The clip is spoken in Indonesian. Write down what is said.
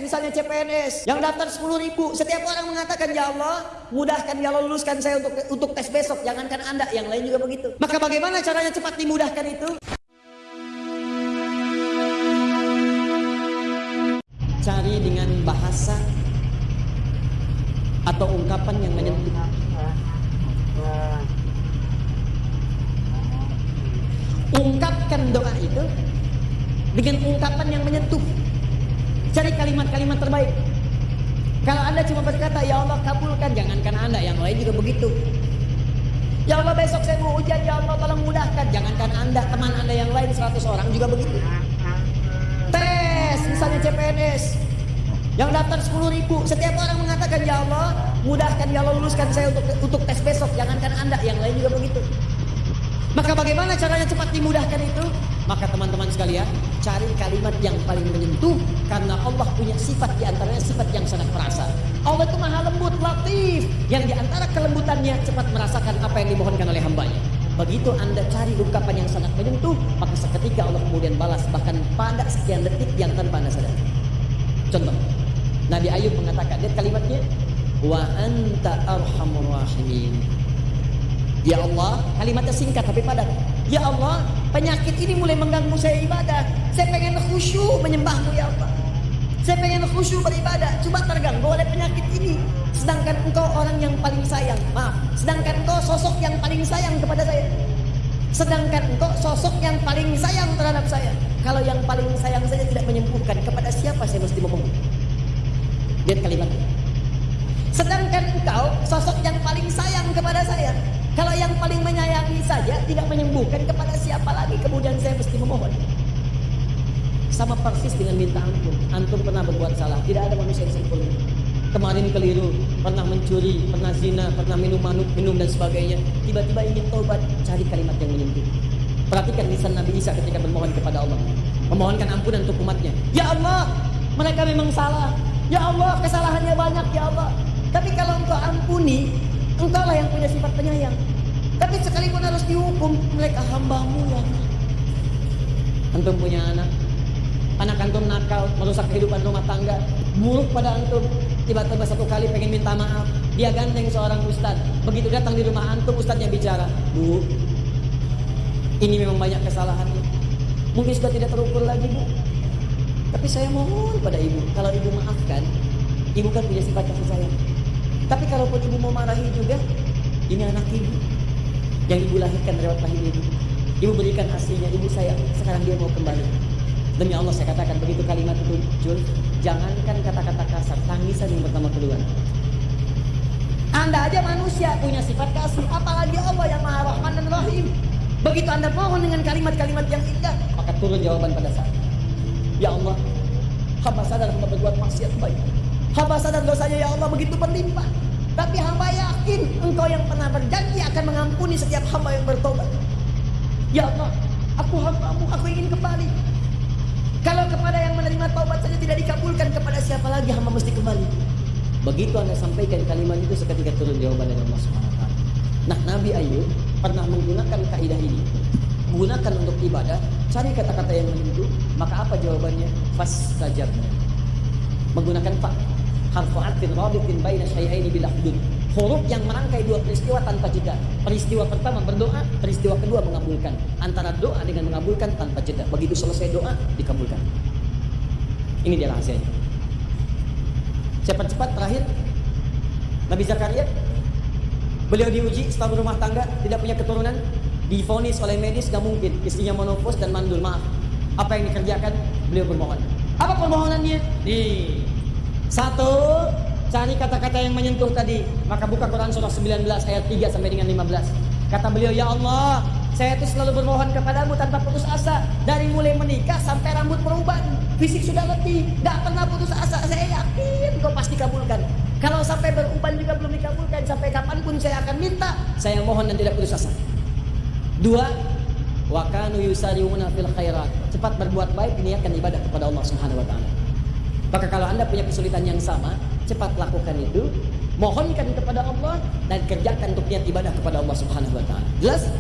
misalnya CPNS, yang daftar 10.000, setiap orang mengatakan, ya Allah, mudahkan, ya Allah luluskan saya untuk tes besok. Jangankan Anda, yang lain juga begitu. Maka bagaimana caranya cepat dimudahkan itu? Cari dengan bahasa atau ungkapan yang menyentuh. Ungkapkan doa itu dengan ungkapan yang menyentuh. Cari kalimat-kalimat terbaik. Kalau Anda cuma berkata, ya Allah kabulkan, jangankan Anda, yang lain juga begitu. Ya Allah besok saya mau ujian, ya Allah tolong mudahkan, jangankan Anda, teman Anda yang lain 100 orang juga begitu. Tes, misalnya CPNS, yang daftar 10.000, setiap orang mengatakan, ya Allah mudahkan, ya Allah luluskan saya untuk tes besok, jangankan Anda, yang lain juga begitu. Maka bagaimana caranya cepat dimudahkan itu? Maka teman-teman sekalian, cari kalimat yang paling menyentuh, karena Allah punya sifat, diantaranya sifat yang sangat perasa. Allah itu maha lembut, latif, yang diantara kelembutannya cepat merasakan apa yang dimohonkan oleh hambanya. Begitu Anda cari ungkapan yang sangat menyentuh, maka seketika Allah kemudian balas, bahkan pada sekian detik yang tanpa Anda sadari. Contoh, Nabi Ayub mengatakan, lihat kalimatnya, wa anta arhamur rahimin. Ya Allah, kalimatnya singkat tapi padat. Ya Allah, penyakit ini mulai mengganggu saya ibadah. Saya pengen khusyuk menyembahmu ya Allah. Saya pengen khusyuk beribadah, coba terganggu oleh penyakit ini. Sedangkan engkau orang yang paling sayang, maaf, sedangkan engkau sosok yang paling sayang kepada saya. Sedangkan engkau sosok yang paling sayang terhadap saya. Kalau yang paling sayang saja tidak menyembuhkan, kepada siapa saya mesti memohon? Lihat kalimatnya. Sedangkan engkau sosok yang paling sayang kepada saya. Kalau yang paling menyayangi saja tidak menyembuhkan, kepada siapa lagi kemudian saya mesti memohon? Sama persis dengan minta ampun. Antum pernah berbuat salah, tidak ada manusia yang sempurna. Kemarin keliru, pernah mencuri, pernah zina, pernah minum dan sebagainya. Tiba-tiba ingin taubat, cari kalimat yang menyentuh. Perhatikan lisan Nabi Isa ketika bermohon kepada Allah, memohonkan ampunan untuk umatnya. Ya Allah, mereka memang salah. Ya Allah, kesalahannya banyak ya Allah. Tapi kalau engkau ampuni, engkau lah yang punya sifat penyayang. Tapi sekalipun harus dihukum, mereka hambamu ya Allah. Antum punya anak antum nakal, merusak kehidupan rumah tangga, buruk pada antum. Tiba-tiba satu kali pengen minta maaf, dia gandeng seorang ustad. Begitu datang di rumah antum, ustadnya bicara, Bu, ini memang banyak kesalahannya, mungkin sudah tidak terukur lagi Bu, tapi saya mohon pada ibu, kalau ibu maafkan, ibu kan punya sifat kasih sayang. Tapi kalaupun ibu mau marahi juga, ini anak ibu yang ibu lahirkan lewat rahim ibu. Ibu berikan aslinya, ibu sayang, sekarang dia mau kembali. Demi Allah saya katakan, begitu kalimat itu muncul, jangankan kata-kata kasar, tangisan yang pertama keluar. Anda aja manusia punya sifat kasih, apalagi Allah yang Maha Rahman dan Rahim. Begitu Anda mohon dengan kalimat-kalimat yang indah, maka turun jawaban pada saat. Ya Allah, hamba sadar hamba berbuat maksiat baik. Hamba sadar dosanya ya Allah begitu berlimpah. Tapi hamba yakin engkau yang pernah berjanji akan mengampuni setiap hamba yang bertobat. Ya Allah, aku hambamu, aku ingin kembali. Kalau kepada yang menerima taubat saja tidak dikabulkan, kepada siapa lagi hamba mesti kembali? Begitu Anda sampaikan kalimat itu, seketika turun jawaban dari Allah Subhanahu wa taala. Nah, Nabi Ayub pernah menggunakan kaidah ini. Gunakan untuk ibadah, cari kata-kata yang menyentuh, maka apa jawabannya? Fastajabna. Menggunakan fa, harfu atfin rabitin baina syai'aini bila hudud. Huruf yang merangkai dua peristiwa tanpa jeda. Peristiwa pertama berdoa, peristiwa kedua mengabulkan. Antara doa dengan mengabulkan tanpa jeda. Begitu selesai doa, dikabulkan. Ini dia rahasianya. Cepat-cepat terakhir, Nabi Zakaria, beliau diuji setelah berumah tangga, tidak punya keturunan, divonis oleh medis, gak mungkin, istrinya monopos dan mandul, maaf. Apa yang dikerjakan? Beliau bermohon. Apa permohonannya? Nih, satu, cari kata-kata yang menyentuh tadi. Maka buka Quran surah 19 ayat 3 sampai dengan 15. Kata beliau, ya Allah, saya itu selalu bermohon kepadamu tanpa putus asa. Dari mulai menikah sampai rambut perubahan, fisik sudah letih, gak pernah putus asa. Saya yakin kau pasti kabulkan. Kalau sampai beruban juga belum dikabulkan, sampai kapanpun saya akan minta, saya mohon dan tidak putus asa. Dua, wa kanu yusari'una fil khairat. Cepat berbuat baik, niatkan ibadah kepada Allah Subhanahu wa taala. Maka kalau Anda punya kesulitan yang sama, cepat lakukan itu, mohonkan kepada Allah dan kerjakan untuk niat ibadah kepada Allah Subhanahu wa taala. Jelas?